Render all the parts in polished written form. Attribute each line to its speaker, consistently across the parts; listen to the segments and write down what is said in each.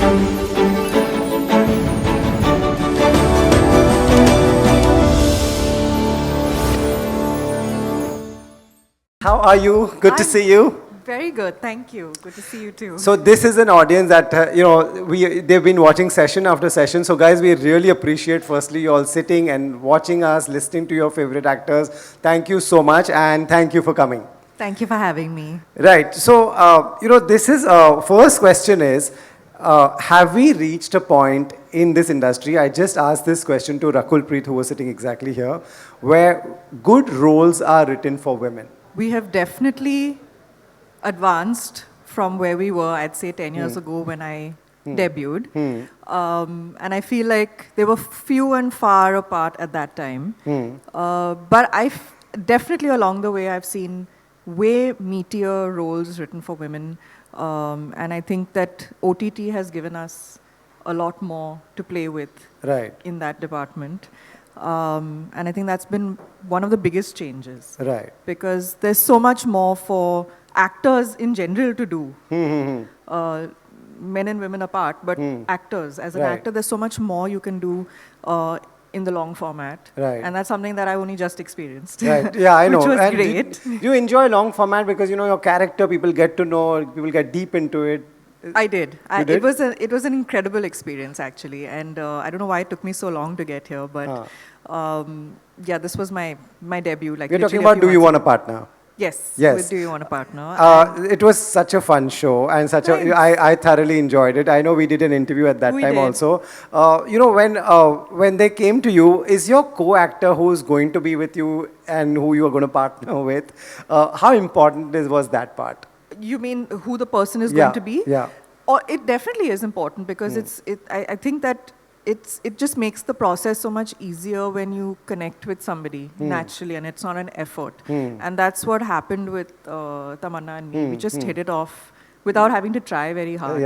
Speaker 1: How are you? Good to see you.
Speaker 2: Very good, thank you. Good to see you too.
Speaker 1: So this is an audience that, they've been watching session after session. So guys, we really appreciate firstly you all sitting and watching us, listening to your favorite actors. Thank you so much and thank you for coming.
Speaker 2: Thank you for having me.
Speaker 1: Right. So, this is, first question is, have we reached a point in this industry, I just asked this question to Rakul Preet, who was sitting exactly here, where good roles are written for women?
Speaker 2: We have definitely advanced from where we were, I'd say 10 years ago when I debuted. And I feel like they were few and far apart at that time. But definitely along the way, I've seen way meatier roles written for women. And I think that OTT has given us a lot more to play with in that department. And I think that's been one of the biggest changes.
Speaker 1: Right.
Speaker 2: Because there's so much more for actors in general to do. Men and women apart, but actors. As an actor, there's so much more you can do in the long format.
Speaker 1: Right.
Speaker 2: And that's something that I only just experienced.
Speaker 1: Right. Yeah, I know.
Speaker 2: Which was
Speaker 1: and
Speaker 2: great.
Speaker 1: Do you enjoy long format because, your character, people get to know, people get deep into it?
Speaker 2: I did.
Speaker 1: You did?
Speaker 2: It was an incredible experience, actually. And I don't know why it took me so long to get here, but yeah, this was my debut. Like,
Speaker 1: you're talking about Do You Want a Partner?
Speaker 2: Yes.
Speaker 1: Yes.
Speaker 2: With Do You Want a Partner?
Speaker 1: It was such a fun show and I thoroughly enjoyed it. I know we did an interview at that time also. When they came to you, is your co-actor who's going to be with you and who you are going to partner with, how important was that part?
Speaker 2: You mean who the person is going to be?
Speaker 1: Yeah.
Speaker 2: Or it definitely is important because I think that it just makes the process so much easier when you connect with somebody naturally and it's not an effort. And that's what happened with Tamanna and me. We just hit it off without having to try very hard.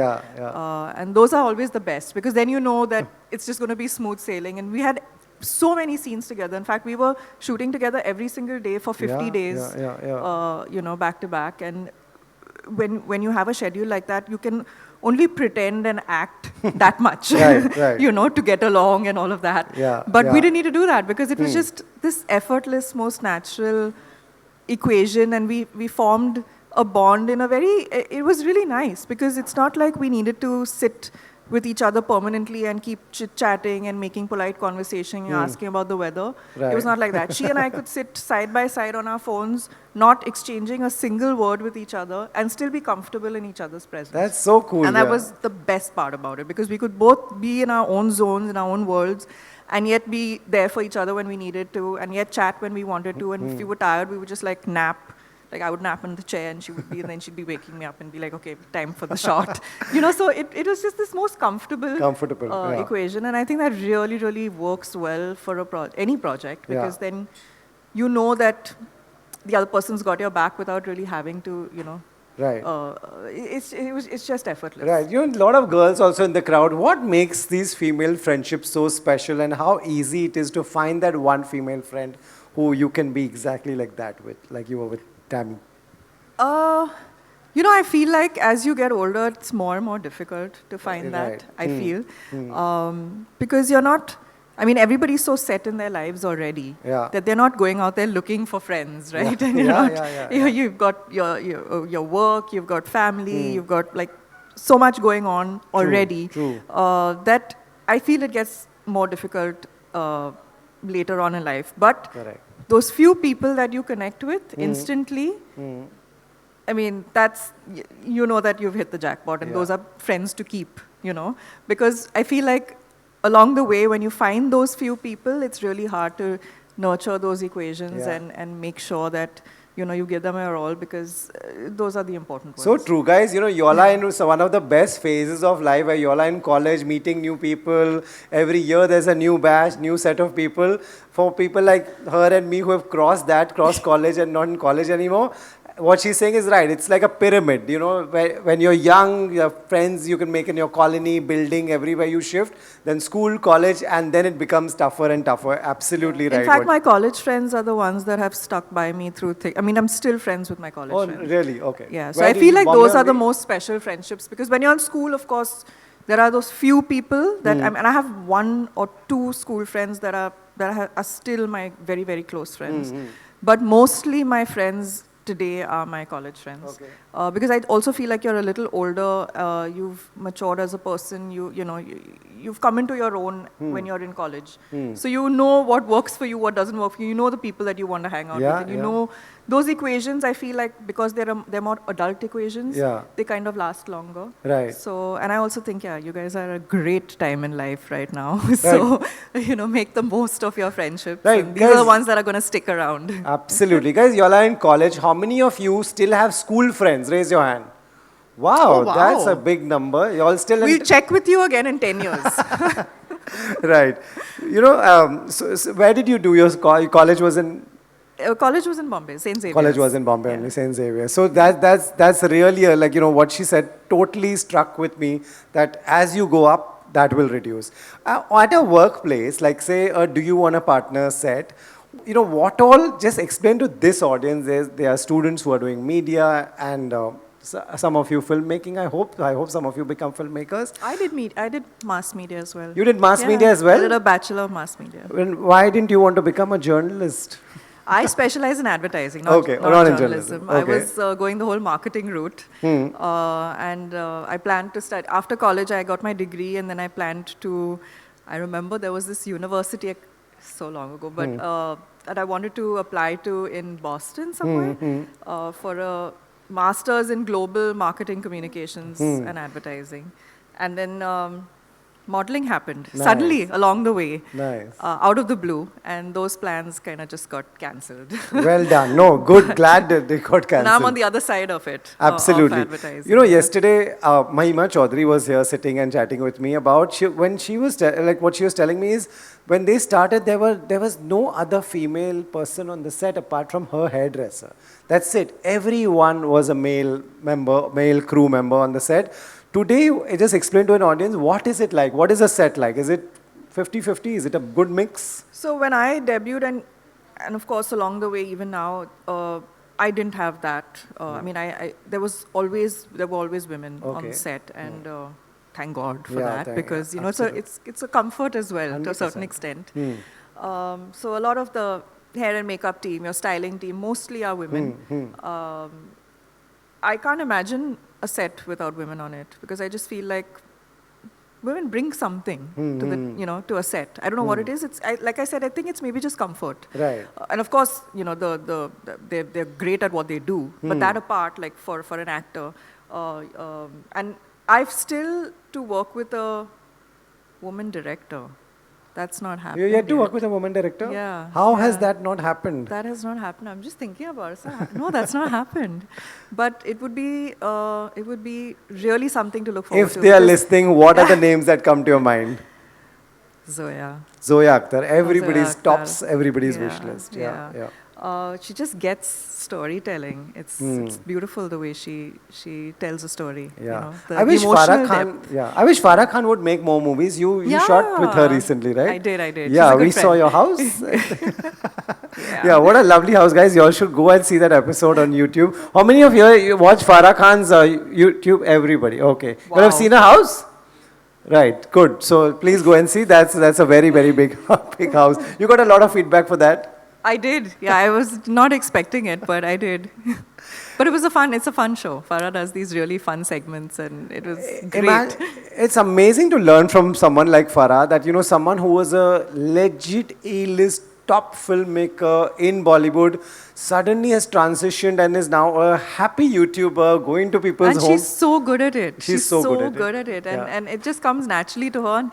Speaker 2: And those are always the best because then you know that it's just going to be smooth sailing. And we had so many scenes together. In fact, we were shooting together every single day for 50 days, back to back. And when you have a schedule like that, you can only pretend and act that much, to get along and all of that. But we didn't need to do that because it was just this effortless, most natural equation, and we formed a bond in it was really nice because it's not like we needed to sit with each other permanently and keep chit-chatting and making polite conversation and asking about the weather. It was not like that. She and I could sit side by side on our phones, not exchanging a single word with each other and still be comfortable in each other's presence.
Speaker 1: That's so cool.
Speaker 2: And that was the best part about it because we could both be in our own zones, in our own worlds, and yet be there for each other when we needed to, and yet chat when we wanted to. And if we were tired, we would just nap. Like I would nap in the chair and and then she'd be waking me up and be like, okay, time for the shot. So it was just this most comfortable equation. And I think that really, really works well for any project because then you know that the other person's got your back without really having to, it's just effortless.
Speaker 1: Right. A lot of girls also in the crowd. What makes these female friendships so special and how easy it is to find that one female friend who you can be exactly like that with, like you were with Tammy?
Speaker 2: I feel like as you get older, it's more and more difficult to find that, I feel. Because you're not, everybody's so set in their lives already that they're not going out there looking for friends, right? And you've got your work, you've got family, you've got so much going on already that I feel it gets more difficult later on in life. But those few people that you connect with instantly, that's, that you've hit the jackpot and those are friends to keep, because I feel like along the way, when you find those few people, it's really hard to nurture those equations and make sure that you give them your all because those are the important ones.
Speaker 1: So true, guys. You all are in one of the best phases of life where you all are in college, meeting new people. Every year there's a new batch, new set of people. For people like her and me who have crossed college and not in college anymore, what she's saying is right. It's like a pyramid, when you're young, you have friends you can make in your colony, building, everywhere you shift, then school, college, and then it becomes tougher and tougher. Absolutely right.
Speaker 2: In fact, my college friends are the ones that have stuck by me through thick. I'm still friends with my college friends.
Speaker 1: Oh, really? Okay.
Speaker 2: Yeah, so I feel like those are the most special friendships because when you're in school, of course, there are those few people that, and I have one or two school friends are still my very, very close friends. But mostly my friends today are my college friends.
Speaker 1: Okay.
Speaker 2: Because I also feel like you're a little older, you've matured as a person, you've come into your own when you're in college. So you know what works for you, what doesn't work for you. You know the people that you want to hang out with. And you know those equations, I feel like, because they're more adult equations, they kind of last longer.
Speaker 1: Right.
Speaker 2: So, and I also think, you guys are a great time in life right now. So, make the most of your friendships.
Speaker 1: Right.
Speaker 2: And these are the ones that are going to stick around.
Speaker 1: Absolutely. Guys, you all are in college. How many of you still have school friends? Raise your hand. Wow,
Speaker 2: Oh, wow.
Speaker 1: that's a big number. You all still
Speaker 2: We'll check with you again in 10 years.
Speaker 1: Right. So where did you do your college? Was in
Speaker 2: College was in Bombay, St. Xavier's.
Speaker 1: College was in Bombay only, St. Xavier. So that's really what she said totally struck with me, that as you go up, that will reduce. At a workplace, like say, do you want a partner set? What all, just explain to this audience, there are students who are doing media and some of you filmmaking, I hope some of you become filmmakers.
Speaker 2: I did mass media as well.
Speaker 1: You did mass media as well?
Speaker 2: I did a bachelor of mass media.
Speaker 1: Why didn't you want to become a journalist?
Speaker 2: I specialize in advertising, not
Speaker 1: in
Speaker 2: journalism.
Speaker 1: Okay.
Speaker 2: I was going the whole marketing route. And I planned to start, after college I got my degree, and then I planned to, I remember there was this university so long ago, but that I wanted to apply to in Boston somewhere for a master's in global marketing communications and advertising. And then modeling happened suddenly along the way, out of the blue, and those plans kind of just got cancelled.
Speaker 1: Well done. No, good. Glad that they got cancelled.
Speaker 2: And I'm on the other side of it.
Speaker 1: Absolutely.
Speaker 2: Of advertising.
Speaker 1: Yesterday, Mahima Chaudhary was here sitting and chatting with me about when she was what she was telling me is, when they started, there was no other female person on the set apart from her hairdresser. That's it. Everyone was a male crew member on the set. Today, I just explained to an audience, what is it like? What is a set like? Is it 50-50? Is it a good mix?
Speaker 2: So when I debuted, and of course along the way, even now, I didn't have that. I mean, there were always women on set, and thank God for that, because it's a comfort as well 100%. To a certain extent. So a lot of the hair and makeup team, your styling team, mostly are women. I can't imagine a set without women on it, because I just feel like women bring something to the to a set. I don't know what it is. Like I said, I think it's maybe just comfort.
Speaker 1: Right.
Speaker 2: And of course, they're great at what they do. But that apart, like for an actor, and I've still to work with a woman director. That's not happening.
Speaker 1: You had to work with a woman director?
Speaker 2: Yeah.
Speaker 1: How has that not happened?
Speaker 2: That has not happened. I'm just thinking about it. No, that's not happened. But it would be really something to look forward to.
Speaker 1: If they are listening, what are the names that come to your mind?
Speaker 2: Zoya
Speaker 1: Akhtar. Everybody's
Speaker 2: Akhtar.
Speaker 1: tops everybody's wish list. Yeah.
Speaker 2: She just gets storytelling. It's beautiful the way she tells a story.
Speaker 1: Yeah. I wish Farah Khan. Yeah. I wish Farah Khan would make more movies. You shot with her recently, right?
Speaker 2: I did.
Speaker 1: Yeah, we saw your house. Yeah, what a lovely house, guys. You all should go and see that episode on YouTube. How many of you watch Farah Khan's YouTube? Everybody. Okay.
Speaker 2: Wow.
Speaker 1: You have seen a house? Right. Good. So please go and see. That's a very, very big house. You got a lot of feedback for that?
Speaker 2: I did. Yeah, I was not expecting it, but I did. But it's a fun show. Farah does these really fun segments, and it was great.
Speaker 1: It's amazing to learn from someone like Farah, that, someone who was a legit A-list top filmmaker in Bollywood suddenly has transitioned and is now a happy YouTuber going to people's homes.
Speaker 2: And she's so good at it.
Speaker 1: She's so
Speaker 2: good at it. And it just comes naturally to her. And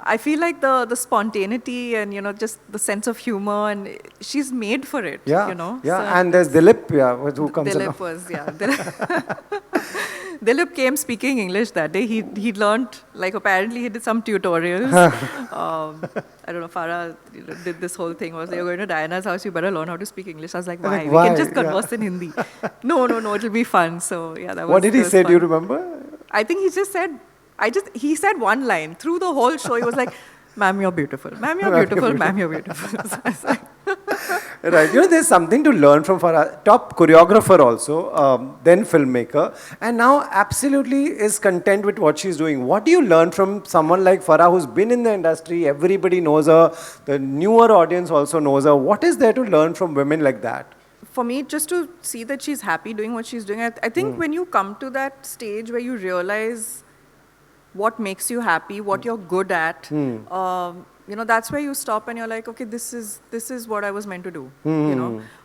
Speaker 2: I feel like the spontaneity and, just the sense of humor, and she's made for it,
Speaker 1: Yeah.
Speaker 2: So
Speaker 1: And there's Dilip, who comes along.
Speaker 2: Dilip came speaking English that day. He learned, apparently he did some tutorials. I don't know, Farah did this whole thing, was you're going to Diana's house, you better learn how to speak English. I was like, why? We can just converse in Hindi. No, it'll be fun. So yeah, that was.
Speaker 1: What did he say? Fun. Do you remember?
Speaker 2: I think he just said, he said one line. Through the whole show, he was like, Ma'am, you're beautiful. Ma'am, you're beautiful. Ma'am, you're beautiful.
Speaker 1: Right. There's something to learn from Farah. Top choreographer also, then filmmaker, and now absolutely is content with what she's doing. What do you learn from someone like Farah who's been in the industry? Everybody knows her. The newer audience also knows her. What is there to learn from women like that?
Speaker 2: For me, just to see that she's happy doing what she's doing, I think when you come to that stage where you realize what makes you happy, what you're good at, that's where you stop and you're like, okay, this is what I was meant to do,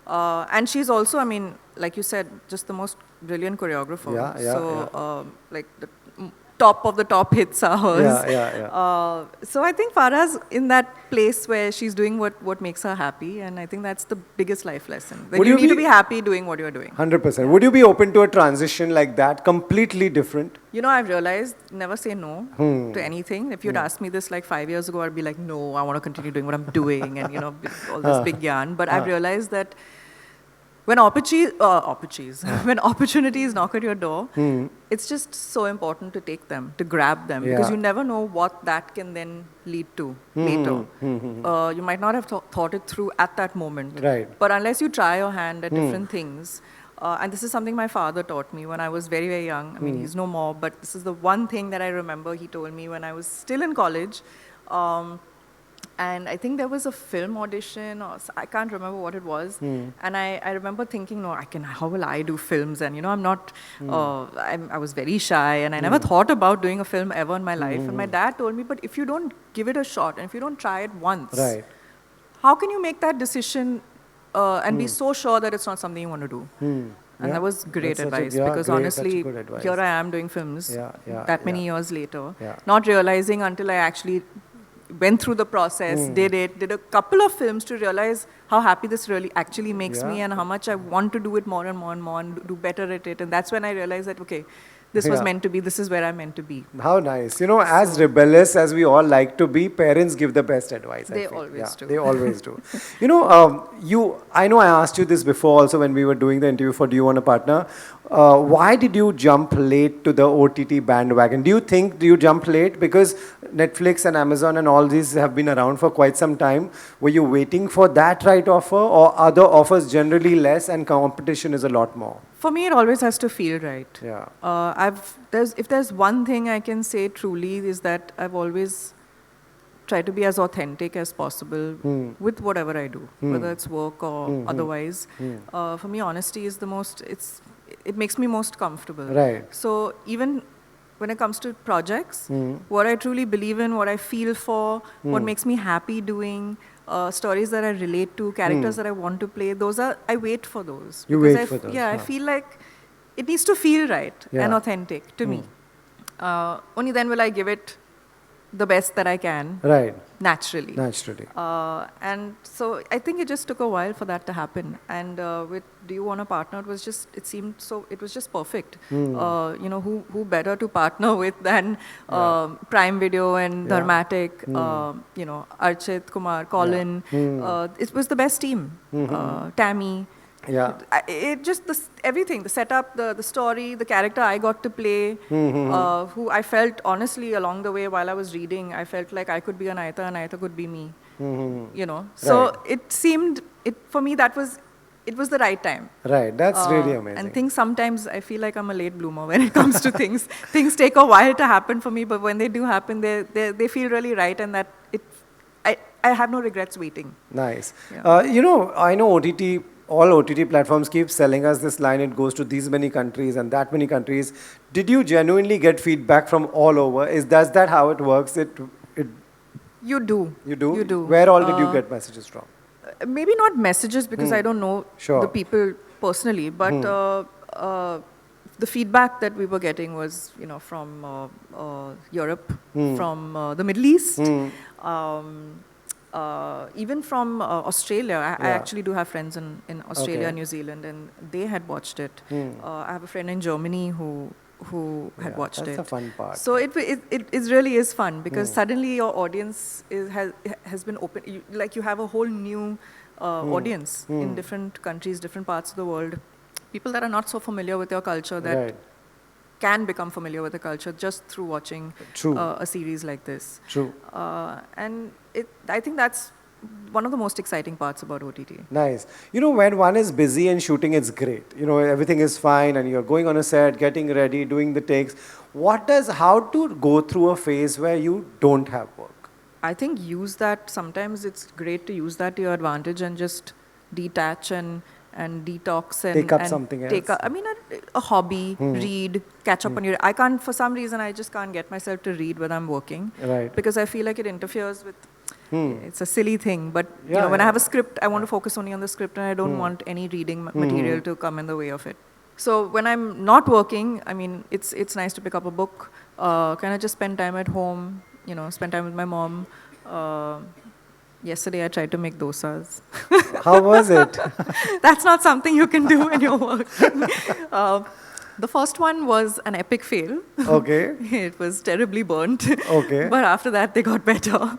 Speaker 2: and she's also, I mean, like you said, just the most brilliant choreographer. Like the top of the top hits are hers. So I think Farah's in that place where she's doing what makes her happy, and I think that's the biggest life lesson. That you need to be happy doing what you're doing.
Speaker 1: 100%. Would you be open to a transition like that, completely different?
Speaker 2: I've realized never say no to anything. If you'd asked me this like 5 years ago, I'd be like, no, I want to continue doing what I'm doing, and all this big yarn. But I've realized that when when opportunities knock at your door, it's just so important to take them, to grab them, because you never know what that can then lead to later. You might not have thought it through at that moment.
Speaker 1: Right.
Speaker 2: But unless you try your hand at different things, and this is something my father taught me when I was very, very young. I mean, he's no more, but this is the one thing that I remember he told me when I was still in college. And I think there was a film audition, or I can't remember what it was. And I remember thinking, no, how will I do films? And I'm not, I was very shy, and I never thought about doing a film ever in my life. And my dad told me, but if you don't give it a shot, and if you don't try it once, how can you make that decision and be so sure that it's not something you want to do? And that was great advice, because honestly, here I am doing films that many years later, not realizing until I actually went through the process, did a couple of films to realize how happy this really actually makes me, and how much I want to do it more and more and more and do better at it. And that's when I realized that, okay, this was meant to be, this is where I'm meant to be.
Speaker 1: How nice. As rebellious as we all like to be, parents give the best advice.
Speaker 2: They always do.
Speaker 1: They always do. I know I asked you this before also when we were doing the interview for Do You Want a Partner? Why did you jump late to the OTT bandwagon? Do you jump late because Netflix and Amazon and all these have been around for quite some time? Were you waiting for that right offer, or other offers generally less and competition is a lot more?
Speaker 2: For me, it always has to feel right.
Speaker 1: Yeah.
Speaker 2: If there's one thing I can say truly, is that I've always tried to be as authentic as possible with whatever I do, whether it's work or otherwise. For me, honesty is it makes me most comfortable.
Speaker 1: Right.
Speaker 2: So even when it comes to projects, what I truly believe in, what I feel for, what makes me happy doing, stories that I relate to, characters that I want to play, I wait for those.
Speaker 1: You wait for those.
Speaker 2: Yeah, I feel like it needs to feel right and authentic to me. Only then will I give it the best that I can.
Speaker 1: Right.
Speaker 2: Naturally.
Speaker 1: And
Speaker 2: so I think it just took a while for that to happen. And with Do You Want a Partner, it was just perfect. Who better to partner with than Prime Video and Dharmatic, Archit Kumar, Colin. It was the best team. Tammy.
Speaker 1: Yeah.
Speaker 2: Everything, the setup, the story, the character I got to play, who I felt, honestly, along the way while I was reading, I felt like I could be Anayata, Anayata could be me. So it seemed, for me, it was the right time.
Speaker 1: Right, that's really amazing.
Speaker 2: And things, sometimes I feel like I'm a late bloomer when it comes to things. Things take a while to happen for me, but when they do happen, they feel really right, and that I have no regrets waiting.
Speaker 1: Nice. Yeah. I know all OTT platforms keep selling us this line, it goes to these many countries and that many countries. Did you genuinely get feedback from all over? Does that how it works?
Speaker 2: You do.
Speaker 1: You do?
Speaker 2: You do.
Speaker 1: Where all did you get messages from?
Speaker 2: Maybe not messages, because I don't know the people personally, but the feedback that we were getting was, from Europe, from the Middle East, even from Australia. I actually do have friends in Australia and New Zealand, and they had watched it. I have a friend in Germany who had watched it.
Speaker 1: That's the fun part.
Speaker 2: So it really is fun, because suddenly your audience has been open. You have a whole new audience in different countries, different parts of the world. People that are not so familiar with your culture, that can become familiar with the culture just through watching
Speaker 1: True.
Speaker 2: a series like this.
Speaker 1: True.
Speaker 2: And I think that's one of the most exciting parts about OTT.
Speaker 1: Nice. You know, when one is busy and shooting, it's great. You know, everything is fine and you're going on a set, getting ready, doing the takes. How to go through a phase where you don't have work?
Speaker 2: I think use that, sometimes it's great to use that to your advantage and just detach and detox and
Speaker 1: Take up
Speaker 2: and
Speaker 1: something
Speaker 2: take
Speaker 1: else.
Speaker 2: a, I mean a hobby, read, catch up on your, I can't, for some reason I just can't get myself to read when I'm working.
Speaker 1: Right.
Speaker 2: Because I feel like it interferes with, it's a silly thing, but you
Speaker 1: Yeah,
Speaker 2: know, when I
Speaker 1: yeah.
Speaker 2: have a script, I want to focus only on the script and I don't want any reading material to come in the way of it. So when I'm not working, I mean, it's nice to pick up a book, kind of just spend time at home, you know, spend time with my mom. Yesterday I tried to make dosas.
Speaker 1: How was it?
Speaker 2: That's not something you can do when you're working. The first one was an epic fail.
Speaker 1: Okay.
Speaker 2: It was terribly burnt.
Speaker 1: Okay.
Speaker 2: But after that, they got better.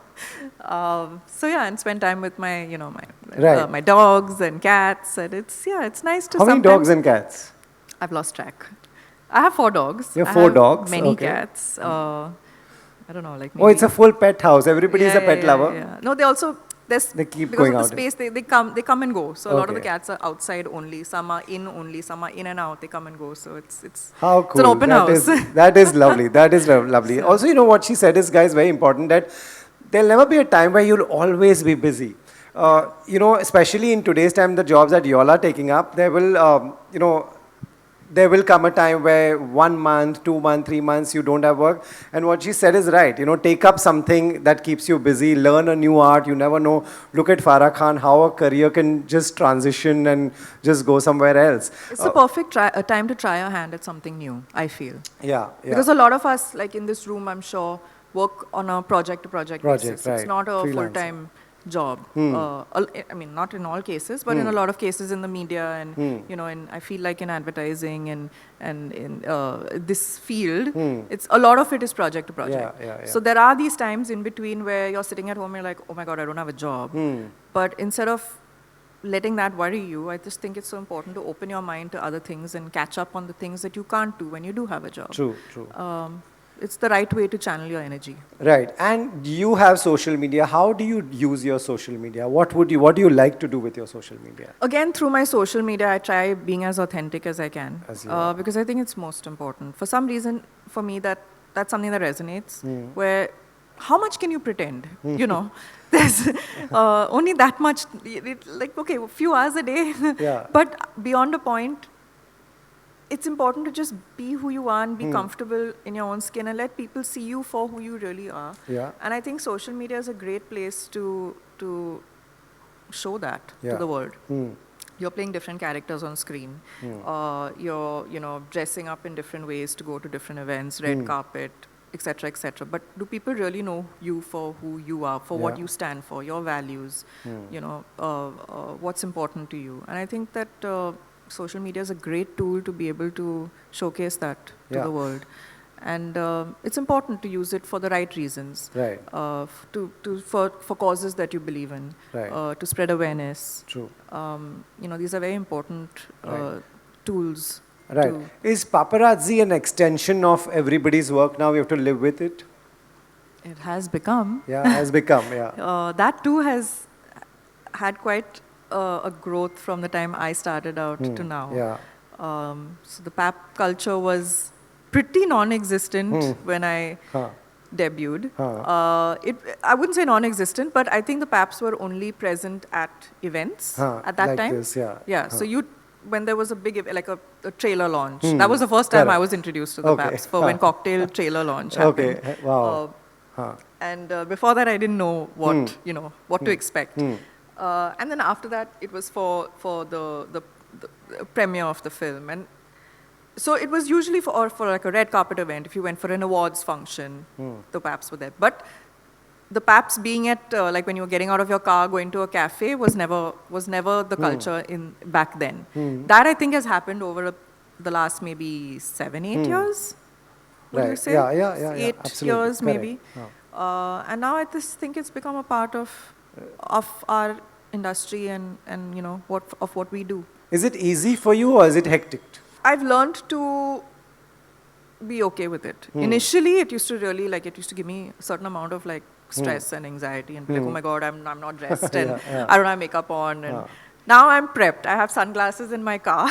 Speaker 2: So yeah, and spend time with my, you know,
Speaker 1: Right.
Speaker 2: my dogs and cats, and it's nice to.
Speaker 1: How many dogs and cats?
Speaker 2: I've lost track. I have 4 dogs.
Speaker 1: You have
Speaker 2: I
Speaker 1: 4 dogs?
Speaker 2: Many
Speaker 1: Okay.
Speaker 2: cats. I don't know, like.
Speaker 1: Oh, it's a
Speaker 2: maybe-
Speaker 1: full pet house. Everybody is a pet
Speaker 2: yeah,
Speaker 1: lover.
Speaker 2: yeah. No, they also
Speaker 1: They keep
Speaker 2: because
Speaker 1: going
Speaker 2: of
Speaker 1: out.
Speaker 2: the space. They come and go. So a lot of the
Speaker 1: Okay.
Speaker 2: cats are outside only. Some are in only. Some are in and out. They come and go. So it's
Speaker 1: How
Speaker 2: it's
Speaker 1: cool.
Speaker 2: an open
Speaker 1: That
Speaker 2: house.
Speaker 1: that is lovely. That is lovely. Also, you know what she said is, guys, very important that there'll never be a time where you'll always be busy. You know, especially in today's time, the jobs that y'all are taking up, there will come a time where 1 month, 2 months, 3 months you don't have work. And what she said is right. You know, take up something that keeps you busy, learn a new art. You never know. Look at Farah Khan, how a career can just transition and just go somewhere else.
Speaker 2: It's the perfect time to try your hand at something new, I feel.
Speaker 1: Yeah.
Speaker 2: Because a lot of us, like in this room, I'm sure, work on a project-to-project basis.
Speaker 1: Right.
Speaker 2: It's not a
Speaker 1: Freelancing.
Speaker 2: full-time job. I mean, not in all cases, but in a lot of cases in the media and, you know, and I feel like in advertising and in this field, it's a lot of it is project to project.
Speaker 1: Yeah.
Speaker 2: So there are these times in between where you're sitting at home and you're like, oh my God, I don't have a job. But instead of letting that worry you, I just think it's so important to open your mind to other things and catch up on the things that you can't do when you do have a job.
Speaker 1: True.
Speaker 2: It's the right way to channel your energy.
Speaker 1: Right. And you have social media. How do you use your social media? What do you like to do with your social media?
Speaker 2: Again, through my social media, I try being as authentic as I can.
Speaker 1: As you are.
Speaker 2: Because I think it's most important. For some reason, for me, that's something that resonates. Where, how much can you pretend? You know, there's only that much. Like, okay, a few hours a day.
Speaker 1: Yeah.
Speaker 2: But beyond a point, it's important to just be who you are and be comfortable in your own skin and let people see you for who you really are.
Speaker 1: Yeah.
Speaker 2: And I think social media is a great place to show that to the world. You're playing different characters on screen. You're, you know, dressing up in different ways to go to different events, red carpet, etc., etc. But do people really know you for who you are, for what you stand for, your values, you know, what's important to you? And I think that social media is a great tool to be able to showcase that to the world. And it's important to use it for the right reasons.
Speaker 1: Right.
Speaker 2: For causes that you believe in.
Speaker 1: Right.
Speaker 2: To spread awareness.
Speaker 1: True.
Speaker 2: You know, these are very important tools.
Speaker 1: Right. Is paparazzi an extension of everybody's work now? We have to live with it?
Speaker 2: It has become.
Speaker 1: Yeah, has become, yeah.
Speaker 2: That too has had quite a growth from the time I started out to now.
Speaker 1: Yeah.
Speaker 2: So the pap culture was pretty non-existent when I debuted. I wouldn't say non-existent, but I think the paps were only present at events at that
Speaker 1: like
Speaker 2: time.
Speaker 1: This, yeah.
Speaker 2: Yeah. So when there was a big, like a trailer launch, that was the first time I was introduced to the paps for when Cocktail trailer launch happened.
Speaker 1: Okay. Wow.
Speaker 2: And before that, I didn't know what what to expect. And then after that, it was for the premiere of the film, and so it was usually for like a red carpet event. If you went for an awards function, the paps were there. But the paps being at like when you were getting out of your car going to a cafe was never the culture in back then. That I think has happened over the last maybe 7-8 years. Would you say?
Speaker 1: Yeah.
Speaker 2: 8
Speaker 1: Absolutely.
Speaker 2: years
Speaker 1: Correct.
Speaker 2: maybe. And now I just think it's become a part of our industry and you know what we do.
Speaker 1: Is it easy for you or is it hectic?
Speaker 2: I've learned to be okay with it. Initially, it used to really it used to give me a certain amount of stress and anxiety and be like, oh my God, I'm not dressed and I don't have makeup on. And now I'm prepped. I have sunglasses in my car.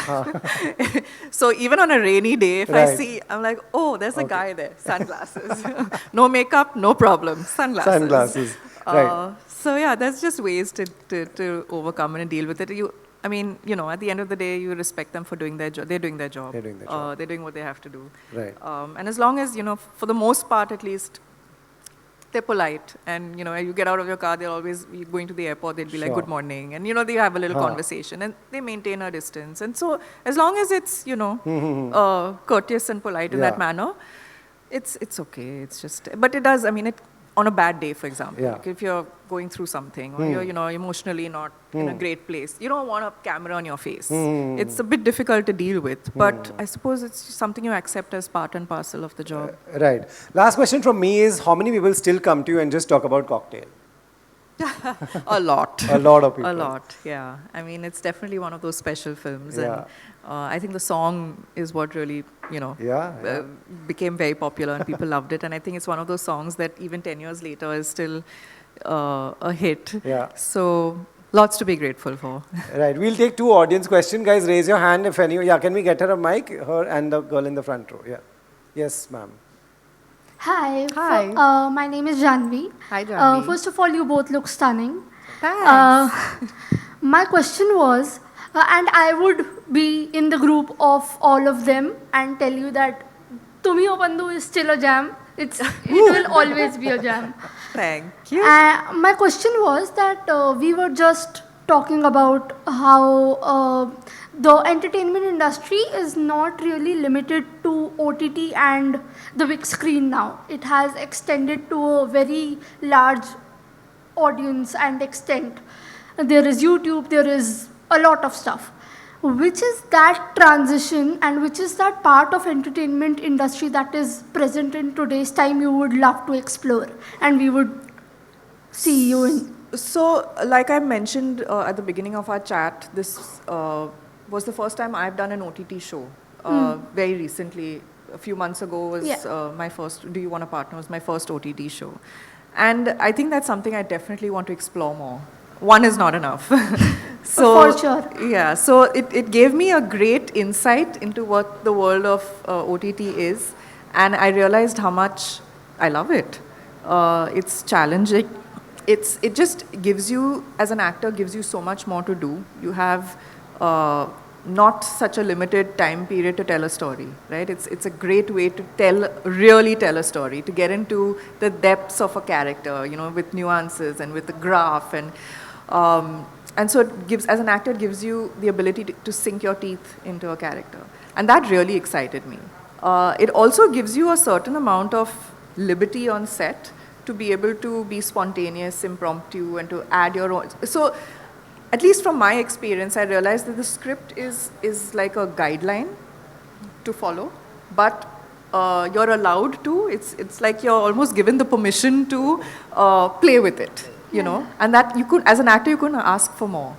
Speaker 2: So even on a rainy day, if I see, I'm like, oh, there's a guy there, sunglasses. No makeup, no problem, sunglasses.
Speaker 1: Sunglasses, right.
Speaker 2: So yeah, there's just ways to overcome it and deal with it. I mean, at the end of the day, you respect them for doing their job. They're doing their job.
Speaker 1: They're doing their job.
Speaker 2: They're doing what they have to do.
Speaker 1: Right.
Speaker 2: And as long as, for the most part at least, they're polite. And, you get out of your car, they're always going to the airport, they'll be like, good morning. And, they have a little conversation and they maintain a distance. And so as long as it's, courteous and polite in that manner, it's okay. It's just, but it does, on a bad day, for example, if you're going through something or you're, emotionally not in a great place, you don't want a camera on your face. It's a bit difficult to deal with, but I suppose it's something you accept as part and parcel of the job.
Speaker 1: Right. Last question from me is, how many people still come to you and just talk about Cocktail?
Speaker 2: A lot.
Speaker 1: A lot of people.
Speaker 2: A lot, yeah. It's definitely one of those special films. And I think the song is what really, became very popular and people loved it. And I think it's one of those songs that even 10 years later is still a hit. Yeah. So lots to be grateful for.
Speaker 1: Right. We'll take 2 audience questions. Guys, raise your hand if any. Yeah, can we get her a mic? Her and the girl in the front row. Yeah. Yes, ma'am.
Speaker 3: Hi.
Speaker 2: Hi.
Speaker 3: My name is Janvi.
Speaker 2: Hi, Janvi.
Speaker 3: First of all, you both look stunning.
Speaker 2: Thanks.
Speaker 3: My question was, and I would be in the group of all of them and tell you that Tumi Ho Bandhu is still a jam. It will always be a jam.
Speaker 2: Thank you.
Speaker 3: My question was that we were just talking about how the entertainment industry is not really limited to OTT and the big screen now. It has extended to a very large audience and extent. There is YouTube, there is a lot of stuff. Which is that transition and which is that part of entertainment industry that is present in today's time you would love to explore and we would see you in?
Speaker 2: So, like I mentioned at the beginning of our chat, this was the first time I've done an OTT show. Very recently, a few months ago was my first, Do You Want a Partner was my first OTT show. And I think that's something I definitely want to explore more. One is not enough. So,
Speaker 3: for sure.
Speaker 2: Yeah, so it gave me a great insight into what the world of OTT is. And I realized how much I love it. It's challenging. It just gives you, as an actor, gives you so much more to do. You have not such a limited time period to tell a story, right? It's a great way to really tell a story, to get into the depths of a character, with nuances and with the graph and so it gives, as an actor, it gives you the ability to sink your teeth into a character, and that really excited me. It also gives you a certain amount of liberty on set to be able to be spontaneous, impromptu, and to add your own. So, at least from my experience, I realized that the script is like a guideline to follow, but you're allowed to. It's like you're almost given the permission to play with it, and that you could, as an actor, you couldn't ask for more.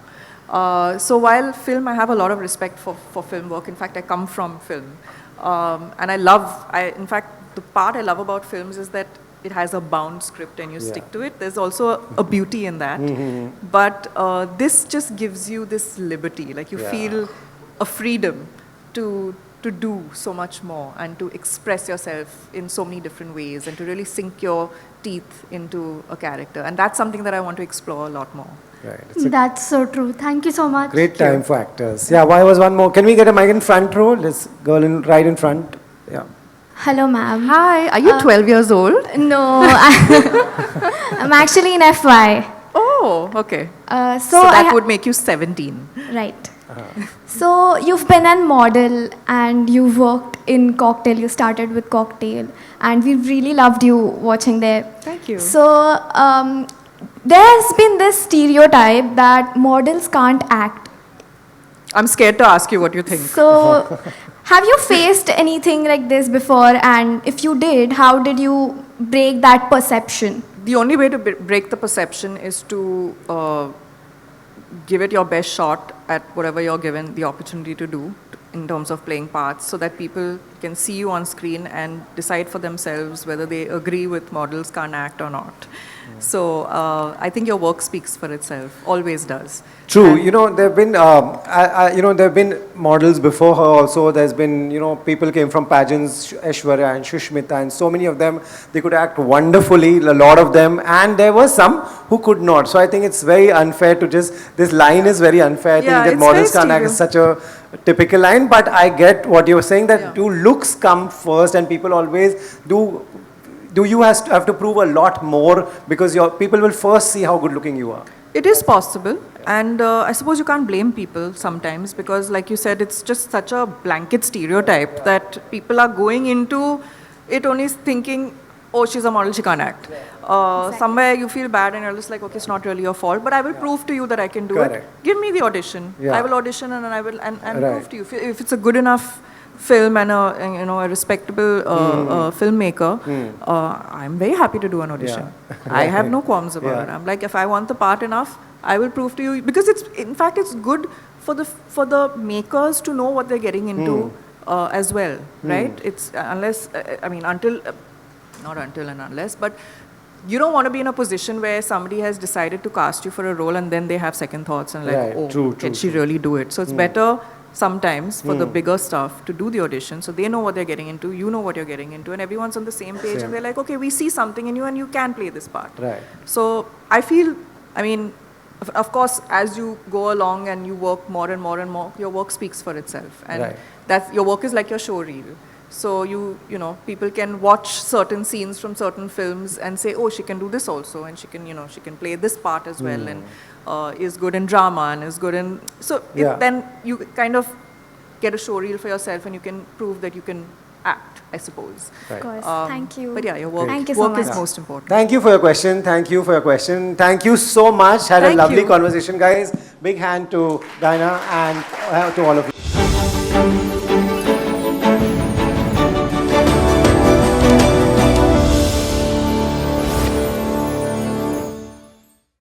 Speaker 2: So while film, I have a lot of respect for film work. In fact, I come from film, and in fact, the part I love about films is that it has a bound script and you stick to it. There's also a beauty in that. But this just gives you this liberty. Like you feel a freedom to do so much more and to express yourself in so many different ways and to really sink your teeth into a character. And that's something that I want to explore a lot more.
Speaker 1: Right.
Speaker 3: That's so true. Thank you so much.
Speaker 1: Great time for actors. Yeah, why was one more? Can we get a mic in front row? This girl right in front. Yeah.
Speaker 3: Hello, ma'am.
Speaker 2: Hi, are you 12 years old?
Speaker 3: No, I'm actually in FY.
Speaker 2: Oh, okay.
Speaker 3: So
Speaker 2: that would make you 17.
Speaker 3: Right. So you've been a model and you've worked in Cocktail. You started with Cocktail, and we really loved you watching there.
Speaker 2: Thank you.
Speaker 3: So there has been this stereotype that models can't act.
Speaker 2: I'm scared to ask you what you think.
Speaker 3: So have you faced anything like this before? And if you did, how did you break that perception?
Speaker 2: The only way to break the perception is to give it your best shot at whatever you're given the opportunity to do, in terms of playing parts, so that people can see you on screen and decide for themselves whether they agree with models can't act or not. So I think your work speaks for itself, always does.
Speaker 1: True.
Speaker 2: And
Speaker 1: You know, there have been, there have been models before her also. There's been, people came from pageants, Aishwarya and Shushmita, and so many of them, they could act wonderfully, a lot of them, and there were some who could not. So I think it's very unfair to this line is very unfair. I think
Speaker 2: Yeah,
Speaker 1: that
Speaker 2: it's
Speaker 1: models
Speaker 2: very
Speaker 1: can't act is
Speaker 2: stereo.
Speaker 1: such a typical line, but I get what you're saying, that
Speaker 2: Yeah.
Speaker 1: do looks come first, and people always do you have to prove a lot more, because your people will first see how good looking you are.
Speaker 2: it is possible, and I suppose you can't blame people sometimes, because like you said, it's just such a blanket stereotype that people are going into it only thinking, oh, she's a model, she can't act. Somewhere you feel bad and you're just like, okay, it's not really your fault, but I will prove to you that I can do
Speaker 1: Correct.
Speaker 2: it. Give me the audition.
Speaker 1: Yeah.
Speaker 2: I will audition and I will and
Speaker 1: Right.
Speaker 2: prove to you. If it's a good enough film and a respectable filmmaker, I'm very happy to do an audition.
Speaker 1: Yeah.
Speaker 2: I have no qualms about
Speaker 1: Yeah.
Speaker 2: it. I'm like, if I want the part enough, I will prove to you, because in fact it's good for the makers to know what they're getting into as well, right? It's unless not until and unless, but you don't want to be in a position where somebody has decided to cast you for a role and then they have second thoughts and like,
Speaker 1: Right.
Speaker 2: oh,
Speaker 1: True,
Speaker 2: can
Speaker 1: true,
Speaker 2: she really do it? So it's better sometimes for the bigger stuff to do the audition, so they know what they're getting into, you know what you're getting into, and everyone's on the same page, and they're like, okay, we see something in you and you can play this part.
Speaker 1: Right.
Speaker 2: So I feel, of course, as you go along and you work more and more and more, your work speaks for itself, and
Speaker 1: Right.
Speaker 2: your work is like your show reel. So people can watch certain scenes from certain films and say, oh, she can do this also, and she can play this part as well, and is good in drama and is good in. So
Speaker 1: Yeah.
Speaker 2: then you kind of get a show reel for yourself, and you can prove that you can act, I suppose.
Speaker 1: Right.
Speaker 3: Of course. Thank you.
Speaker 2: But yeah, your work,
Speaker 3: Thank you so
Speaker 2: work is
Speaker 3: much.
Speaker 2: most important.
Speaker 1: Thank you for your question. Thank you for your question. Thank you so much. Had a
Speaker 2: Thank
Speaker 1: lovely
Speaker 2: you.
Speaker 1: conversation, guys. Big hand to Dinah and to all of you.